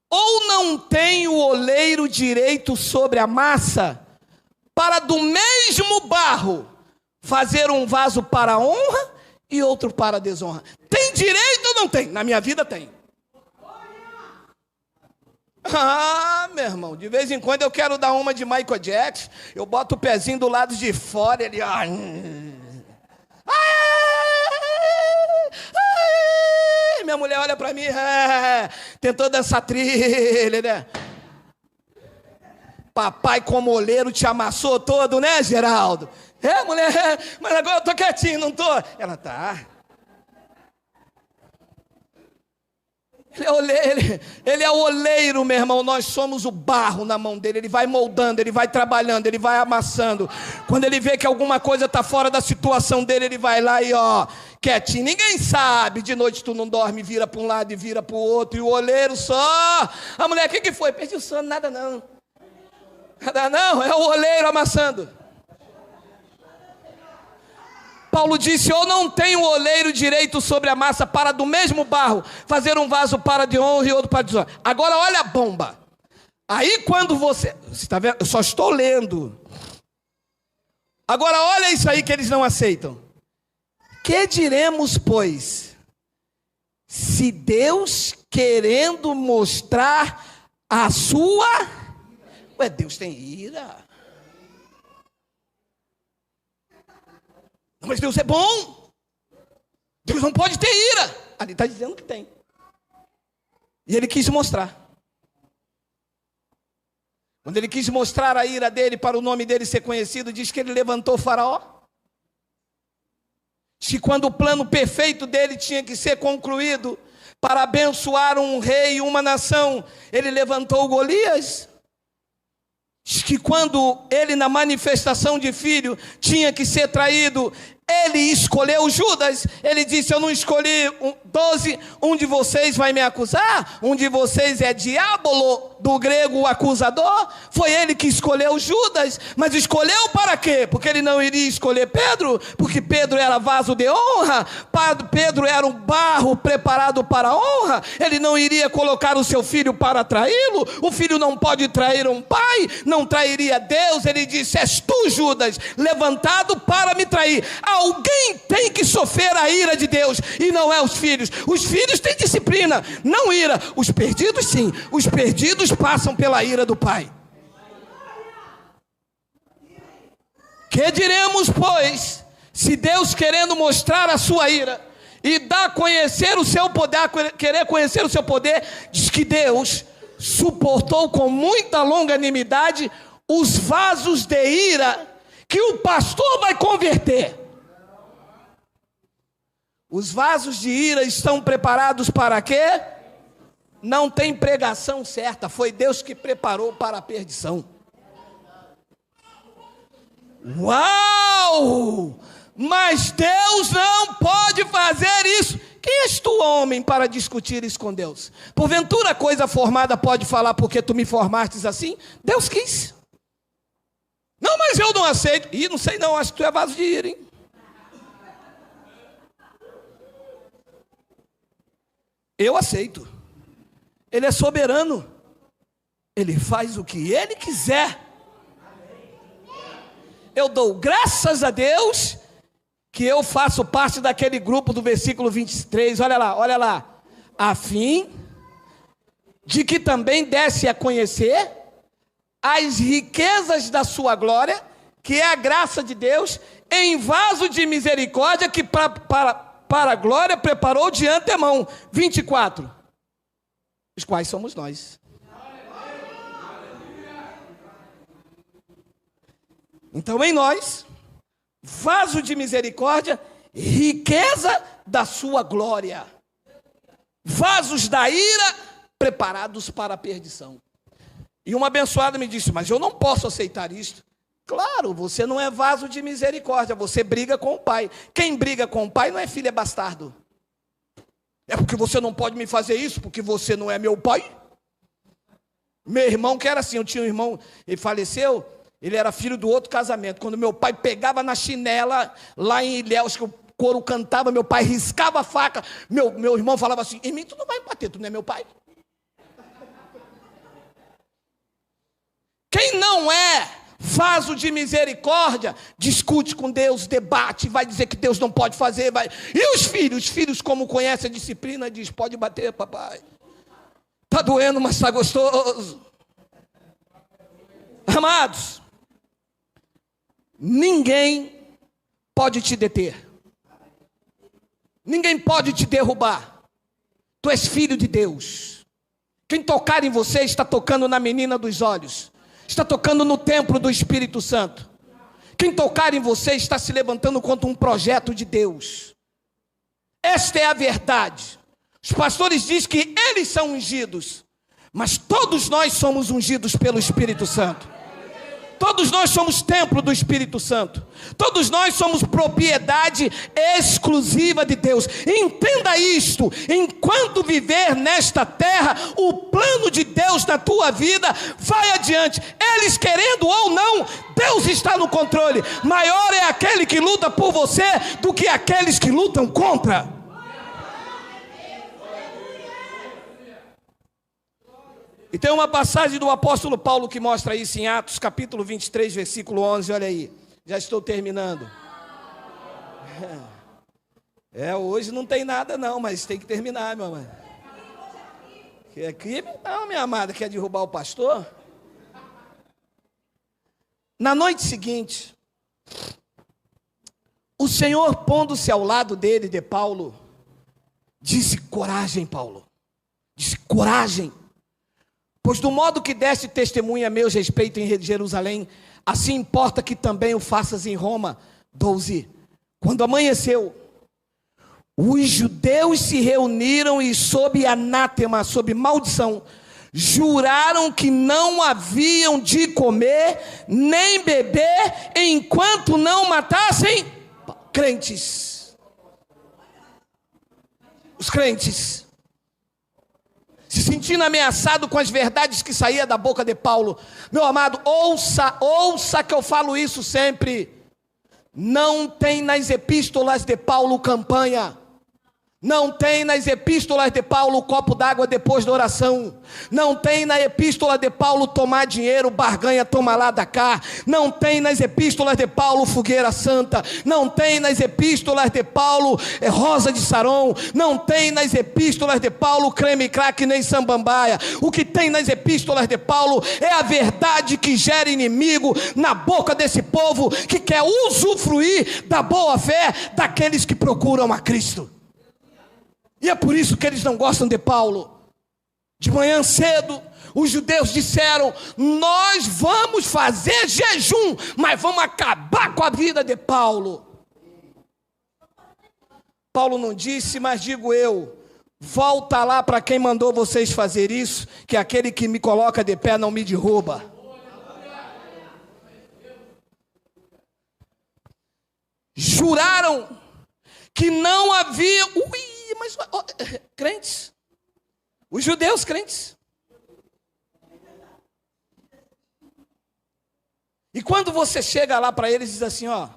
Ou não tem o oleiro direito sobre a massa, para do mesmo barro fazer um vaso para a honra e outro para a desonra? Tem direito ou não tem? Na minha vida tem. Ah, meu irmão, de vez em quando eu quero dar uma de Michael Jackson. Eu boto o pezinho do lado de fora, ele... minha mulher olha pra mim, tentou dançar trilha, né? Papai como oleiro te amassou todo, né, Geraldo? É, mulher, mas agora eu tô quietinho, não tô? Ela tá... Ele é o oleiro, meu irmão. Nós somos o barro na mão dele. Ele vai moldando, ele vai trabalhando, ele vai amassando. Quando ele vê que alguma coisa está fora da situação dele, ele vai lá e quietinho. Ninguém sabe. De noite tu não dorme, vira para um lado e vira para o outro. E o oleiro só. A mulher, o que foi? Perdi o sono, nada não. Nada não, é o oleiro amassando. Paulo disse: ou não tem o oleiro direito sobre a massa, para do mesmo barro fazer um vaso para de honra e outro para de desonra. Agora olha a bomba. Aí quando você está vendo? Eu só estou lendo. Agora olha isso aí que eles não aceitam. Que diremos, pois, se Deus querendo mostrar a sua... Ué, Deus tem ira. Mas Deus é bom. Deus não pode ter ira. Ali está dizendo que tem. E ele quis mostrar. Quando ele quis mostrar a ira dele para o nome dele ser conhecido, diz que ele levantou Faraó. Diz que quando o plano perfeito dele tinha que ser concluído para abençoar um rei e uma nação, ele levantou Golias. Diz que quando ele, na manifestação de filho, tinha que ser traído, ele escolheu Judas. Ele disse: eu não escolhi 12, um de vocês vai me acusar, um de vocês é diabolo, do grego acusador. Foi ele que escolheu Judas, mas escolheu para quê? Porque ele não iria escolher Pedro, porque Pedro era vaso de honra, Pedro era um barro preparado para a honra. Ele não iria colocar o seu filho para traí-lo. O filho não pode trair um pai, não trairia Deus. Ele disse: és tu, Judas, levantado para me trair. Alguém tem que sofrer a ira de Deus, e não é os filhos. Os filhos têm disciplina, não ira. Os perdidos sim, os perdidos passam pela ira do pai. Que diremos, pois, se Deus querendo mostrar a sua ira e dar a conhecer o seu poder, querer conhecer o seu poder, diz que Deus suportou com muita longanimidade os vasos de ira que o pastor vai converter. Os vasos de ira estão preparados para quê? Não tem pregação certa, foi Deus que preparou para a perdição. Uau! Mas Deus não pode fazer isso. Quem és tu, homem, para discutir isso com Deus? Porventura coisa formada pode falar porque tu me formastes assim? Deus quis. Não, mas eu não aceito. Ih, não sei não, acho que tu é vaso de ira, hein? Eu aceito. Ele é soberano. Ele faz o que ele quiser. Eu dou graças a Deus que eu faço parte daquele grupo do versículo 23, olha lá, a fim de que também desse a conhecer as riquezas da sua glória, que é a graça de Deus, em vaso de misericórdia, que para a glória preparou de antemão. 24, os quais somos nós. Então em nós, vaso de misericórdia, riqueza da sua glória, vasos da ira preparados para a perdição. E uma abençoada me disse, mas eu não posso aceitar isto. Claro, você não é vaso de misericórdia, você briga com o pai. Quem briga com o pai não é filho, é bastardo. É porque você não pode me fazer isso, porque você não é meu pai. Meu irmão que era assim, eu tinha um irmão, ele faleceu, ele era filho do outro casamento. Quando meu pai pegava na chinela, lá em Ilhéus, que o couro cantava, meu pai riscava a faca, meu irmão falava assim, em mim tu não vai bater, tu não é meu pai. Quem não é vaso de misericórdia, discute com Deus, debate, vai dizer que Deus não pode fazer, vai. E os filhos como conhecem a disciplina, diz, pode bater, papai. Está doendo, mas está gostoso. Amados, ninguém pode te deter. Ninguém pode te derrubar. Tu és filho de Deus. Quem tocar em você está tocando na menina dos olhos. Está tocando no templo do Espírito Santo. Quem tocar em você está se levantando contra um projeto de Deus. Esta é a verdade. Os pastores dizem que eles são ungidos, mas todos nós somos ungidos pelo Espírito Santo. Todos nós somos templo do Espírito Santo. Todos nós somos propriedade exclusiva de Deus. Entenda isto. Enquanto viver nesta terra, o plano de Deus na tua vida vai adiante. Eles querendo ou não, Deus está no controle. Maior é aquele que luta por você do que aqueles que lutam contra. E tem uma passagem do apóstolo Paulo que mostra isso em Atos, capítulo 23, versículo 11, olha aí. Já estou terminando. Hoje não tem nada não, mas tem que terminar, meu amado. Quer crime? Não, minha amada, quer derrubar o pastor? Na noite seguinte, o Senhor, pondo-se ao lado dele, de Paulo, disse, coragem, Paulo. Disse, coragem. Pois do modo que deste testemunho a meu respeito em Jerusalém, assim importa que também o faças em Roma. 12. Quando amanheceu, os judeus se reuniram e sob anátema, sob maldição, juraram que não haviam de comer nem beber enquanto não matassem crentes. Os crentes se sentindo ameaçado com as verdades que saía da boca de Paulo. Meu amado, ouça que eu falo isso sempre. Não tem nas epístolas de Paulo campanha. Não tem nas epístolas de Paulo copo d'água depois da oração. Não tem na epístola de Paulo tomar dinheiro, barganha, toma lá da cá. Não tem nas epístolas de Paulo fogueira santa. Não tem nas epístolas de Paulo rosa de Saron. Não tem nas epístolas de Paulo creme crack nem sambambaia. O que tem nas epístolas de Paulo é a verdade que gera inimigo na boca desse povo que quer usufruir da boa fé daqueles que procuram a Cristo. E é por isso que eles não gostam de Paulo. De manhã cedo, os judeus disseram, nós vamos fazer jejum, mas vamos acabar com a vida de Paulo. Paulo não disse, mas digo eu, volta lá para quem mandou vocês fazer isso, que aquele que me coloca de pé não me derruba. Juraram que não havia... Mas crentes, os judeus crentes. E quando você chega lá para eles e diz assim, ó,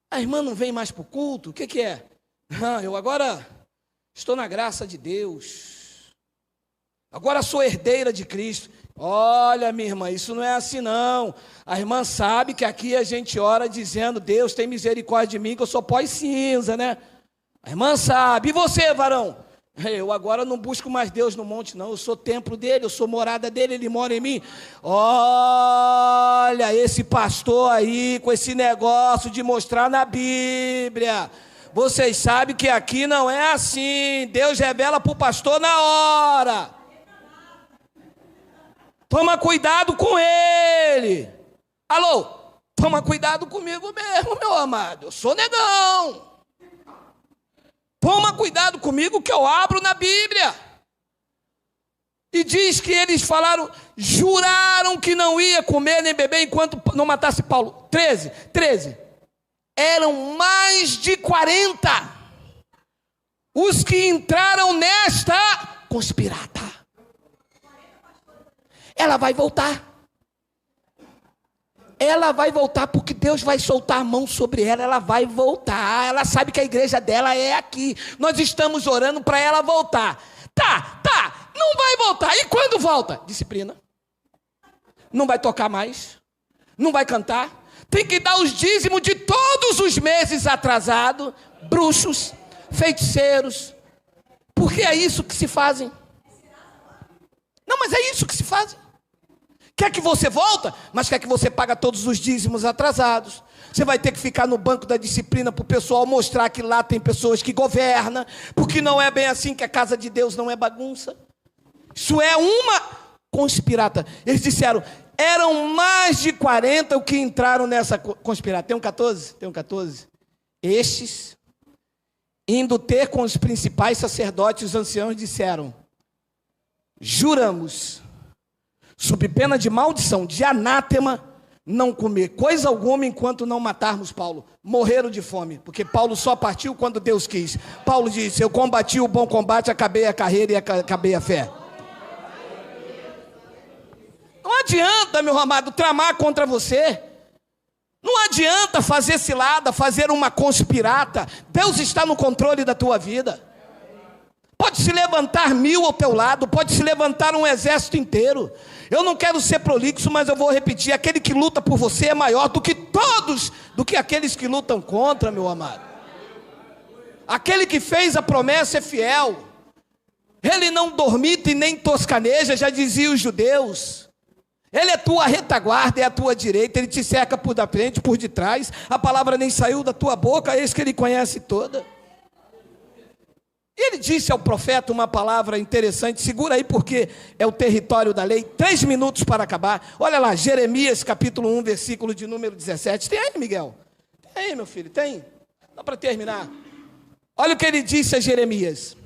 a irmã não vem mais para o culto, o que é? Eu agora estou na graça de Deus, agora sou herdeira de Cristo. Olha, minha irmã, isso não é assim não. A irmã sabe que aqui a gente ora dizendo: Deus tem misericórdia de mim, que eu sou pó e cinza, né? A irmã sabe. E você, varão? Eu agora não busco mais Deus no monte, não. Eu sou templo dele, eu sou morada dele, ele mora em mim. Olha, esse pastor aí com esse negócio de mostrar na Bíblia. Vocês sabem que aqui não é assim. Deus revela para o pastor na hora. Toma cuidado com ele. Alô? Toma cuidado comigo mesmo, meu amado. Eu sou negão. Toma cuidado comigo que eu abro na Bíblia. E diz que eles falaram, juraram que não ia comer nem beber enquanto não matasse Paulo. 13. Eram mais de 40 os que entraram nesta conspirata. Ela vai voltar. Ela vai voltar porque Deus vai soltar a mão sobre ela. Ela vai voltar. Ela sabe que a igreja dela é aqui. Nós estamos orando para ela voltar. Tá. Não vai voltar. E quando volta? Disciplina. Não vai tocar mais. Não vai cantar. Tem que dar os dízimos de todos os meses atrasado. Bruxos, feiticeiros. Porque é isso que se fazem. Não, mas é isso que se fazem. Quer que você volta, mas quer que você pague todos os dízimos atrasados. Você vai ter que ficar no banco da disciplina para o pessoal mostrar que lá tem pessoas que governam, porque não é bem assim, que a casa de Deus não é bagunça. Isso é uma conspirata. Eles disseram, eram mais de 40 o que entraram nessa conspirata. Tem um 14? Tem um 14. Estes, indo ter com os principais sacerdotes e os anciãos, disseram, juramos, sob pena de maldição, de anátema, não comer coisa alguma enquanto não matarmos Paulo. Morreram de fome, porque Paulo só partiu quando Deus quis. Paulo disse, eu combati o bom combate, acabei a carreira e acabei a fé. Não adianta, meu amado, tramar contra você. Não adianta fazer cilada, fazer uma conspirata. Deus está no controle da tua vida. Pode se levantar 1000 ao teu lado, pode se levantar um exército inteiro. Eu não quero ser prolixo, mas eu vou repetir, aquele que luta por você é maior do que todos, do que aqueles que lutam contra, meu amado. Aquele que fez a promessa é fiel. Ele não dormita e nem toscaneja, já diziam os judeus. Ele é tua retaguarda, é a tua direita, ele te cerca por da frente, por detrás. A palavra nem saiu da tua boca, eis que ele conhece toda. E ele disse ao profeta uma palavra interessante, segura aí porque é o território da lei, 3 minutos para acabar. Olha lá, Jeremias capítulo 1, versículo de número 17. Tem aí, Miguel? Tem aí, meu filho, tem? Só para terminar. Olha o que ele disse a Jeremias.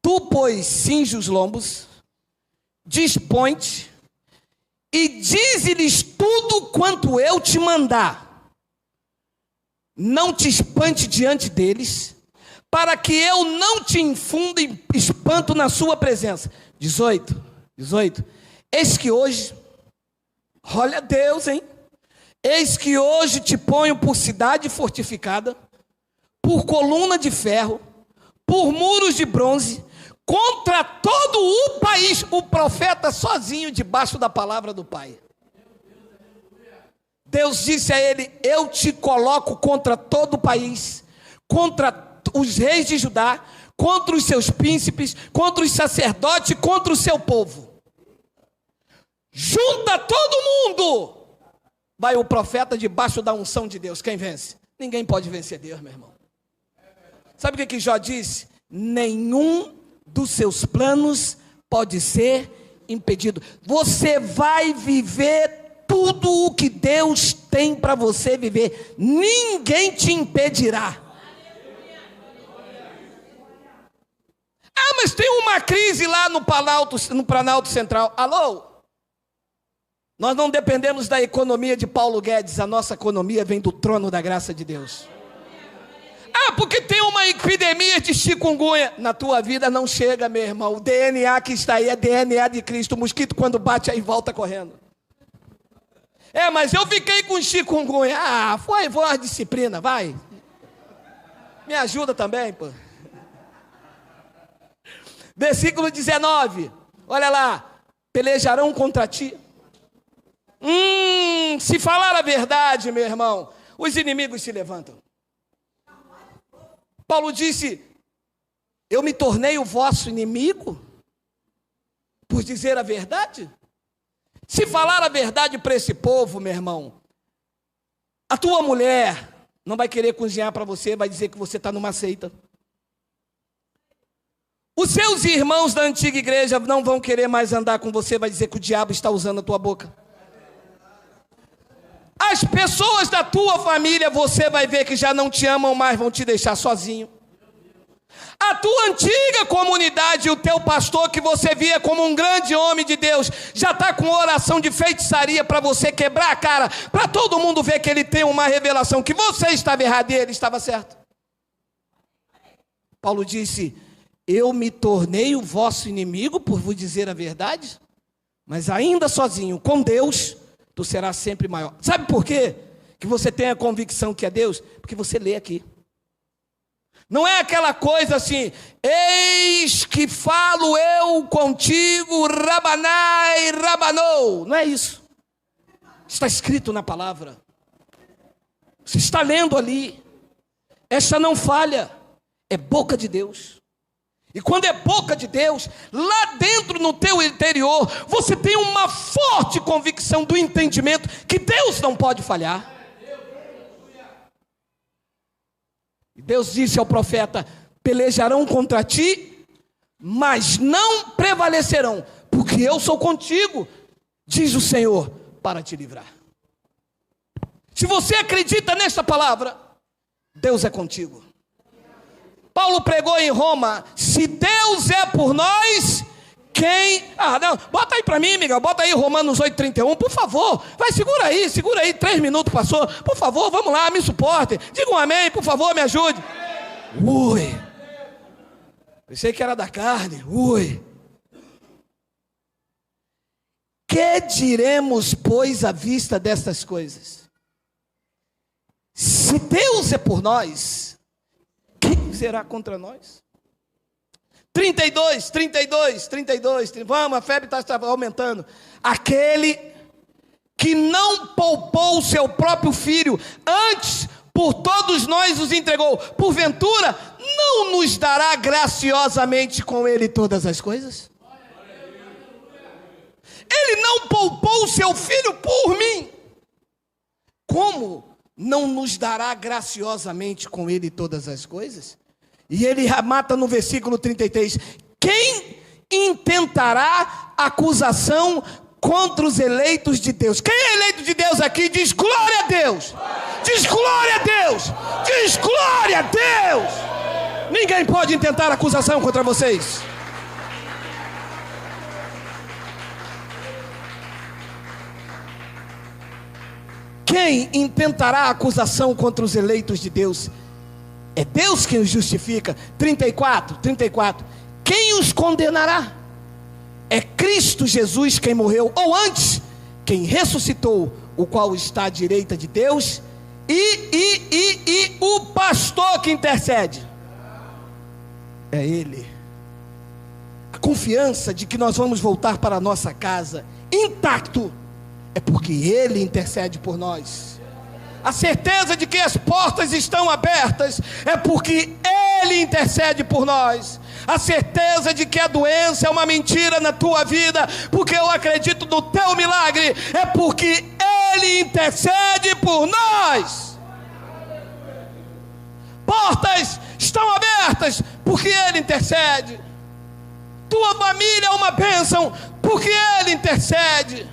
Tu, pois, cinge os lombos, dispõe-te e dize-lhes tudo quanto eu te mandar. Não te espante diante deles, para que eu não te infunda espanto na sua presença. 18. Eis que hoje, olha Deus, hein? Eis que hoje te ponho por cidade fortificada, por coluna de ferro, por muros de bronze, contra todo o país. O profeta sozinho debaixo da palavra do Pai. Deus disse a ele, eu te coloco contra todo o país, contra os reis de Judá, contra os seus príncipes, contra os sacerdotes, contra o seu povo. Junta todo mundo. Vai o profeta debaixo da unção de Deus. Quem vence? Ninguém pode vencer Deus, meu irmão. Sabe o que Jó disse? Nenhum dos seus planos pode ser impedido. Você vai viver tudo o que Deus tem para você viver. Ninguém te impedirá. Ah, mas tem uma crise lá no Planalto Central. Alô? Nós não dependemos da economia de Paulo Guedes. A nossa economia vem do trono da graça de Deus. Ah, porque tem uma epidemia de chikungunya. Na tua vida não chega, meu irmão. O DNA que está aí é DNA de Cristo. O mosquito quando bate aí volta correndo. É, mas eu fiquei com chikungunya. Ah, foi a disciplina, vai. Me ajuda também, pô. Versículo 19, olha lá, pelejarão contra ti. Se falar a verdade, meu irmão, os inimigos se levantam. Paulo disse: eu me tornei o vosso inimigo por dizer a verdade? Se falar a verdade para esse povo, meu irmão, a tua mulher não vai querer cozinhar para você, vai dizer que você está numa seita. Os seus irmãos da antiga igreja não vão querer mais andar com você, vai dizer que o diabo está usando a tua boca. As pessoas da tua família, você vai ver que já não te amam mais, vão te deixar sozinho. A tua antiga comunidade, o teu pastor que você via como um grande homem de Deus, já está com oração de feitiçaria para você quebrar a cara, para todo mundo ver que ele tem uma revelação, que você estava errado e ele estava certo. Paulo disse: eu me tornei o vosso inimigo por vos dizer a verdade, mas ainda sozinho, com Deus, tu serás sempre maior. Sabe por quê que você tem a convicção que é Deus? Porque você lê aqui. Não é aquela coisa assim: eis que falo eu contigo, rabanai, rabanou. Não é isso. Está escrito na palavra. Você está lendo ali. Esta não falha. É boca de Deus. E quando é boca de Deus, lá dentro no teu interior, você tem uma forte convicção do entendimento que Deus não pode falhar. E Deus disse ao profeta: pelejarão contra ti, mas não prevalecerão, porque eu sou contigo, diz o Senhor, para te livrar. Se você acredita nesta palavra, Deus é contigo. Paulo pregou em Roma: se Deus é por nós, quem... não, bota aí para mim, Miguel, bota aí Romanos 8,31, por favor. Vai, segura aí, 3 minutos passou. Por favor, vamos lá, me suporte. Diga um amém, por favor, me ajude. Ui. Pensei que era da carne. Ui. Que diremos, pois, à vista destas coisas? Se Deus é por nós, quem será contra nós? 32, vamos, a febre está aumentando. Aquele que não poupou o seu próprio filho, antes por todos nós os entregou, porventura não nos dará graciosamente com ele todas as coisas? Ele não poupou o seu filho por mim, como não nos dará graciosamente com ele todas as coisas? E ele mata no versículo 33, quem intentará acusação contra os eleitos de Deus? Quem é eleito de Deus aqui? Diz glória a Deus, diz glória a Deus, diz glória a Deus. Ninguém pode intentar acusação contra vocês. Quem intentará acusação contra os eleitos de Deus? É Deus quem os justifica. 34, quem os condenará? É Cristo Jesus quem morreu, ou antes, quem ressuscitou, o qual está à direita de Deus, e o pastor que intercede. É Ele. A confiança de que nós vamos voltar para a nossa casa intacto, é porque Ele intercede por nós. A certeza de que as portas estão abertas é porque Ele intercede por nós. A certeza de que a doença é uma mentira na tua vida, porque eu acredito no teu milagre, é porque Ele intercede por nós. Portas estão abertas porque Ele intercede. Tua família é uma bênção porque Ele intercede.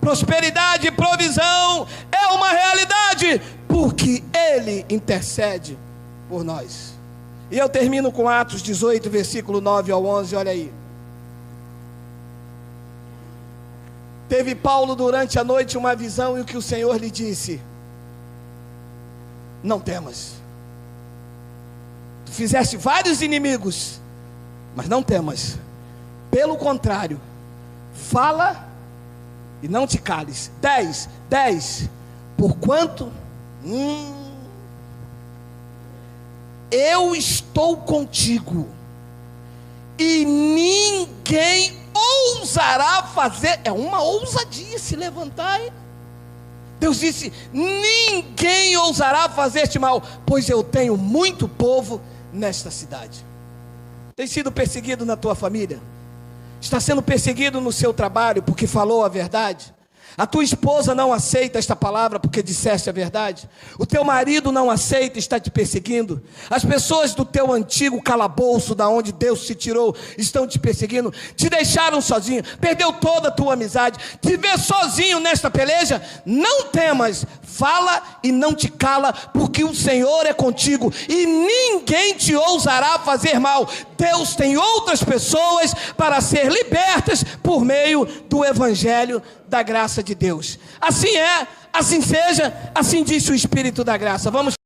Prosperidade e provisão é uma realidade porque Ele intercede por nós. E eu termino com Atos 18, versículo 9 ao 11, olha aí. Teve Paulo durante a noite uma visão e o que o Senhor lhe disse: não temas. Tu fizeste vários inimigos, mas não temas. Pelo contrário, fala e não te cales. 10, porquanto eu estou contigo, e ninguém ousará fazer. É uma ousadia se levantar, hein? Deus disse: ninguém ousará fazer-te mal, pois eu tenho muito povo nesta cidade. Tem sido perseguido na tua família? Está sendo perseguido no seu trabalho porque falou a verdade? A tua esposa não aceita esta palavra porque disseste a verdade? O teu marido não aceita e está te perseguindo? As pessoas do teu antigo calabouço, da onde Deus te tirou, estão te perseguindo? Te deixaram sozinho? Perdeu toda a tua amizade? Te vê sozinho nesta peleja? Não temas, fala e não te cala, porque o Senhor é contigo e ninguém te ousará fazer mal. Deus tem outras pessoas para ser libertas por meio do evangelho da graça de Deus. Assim é, assim seja, assim disse o Espírito da graça. Vamos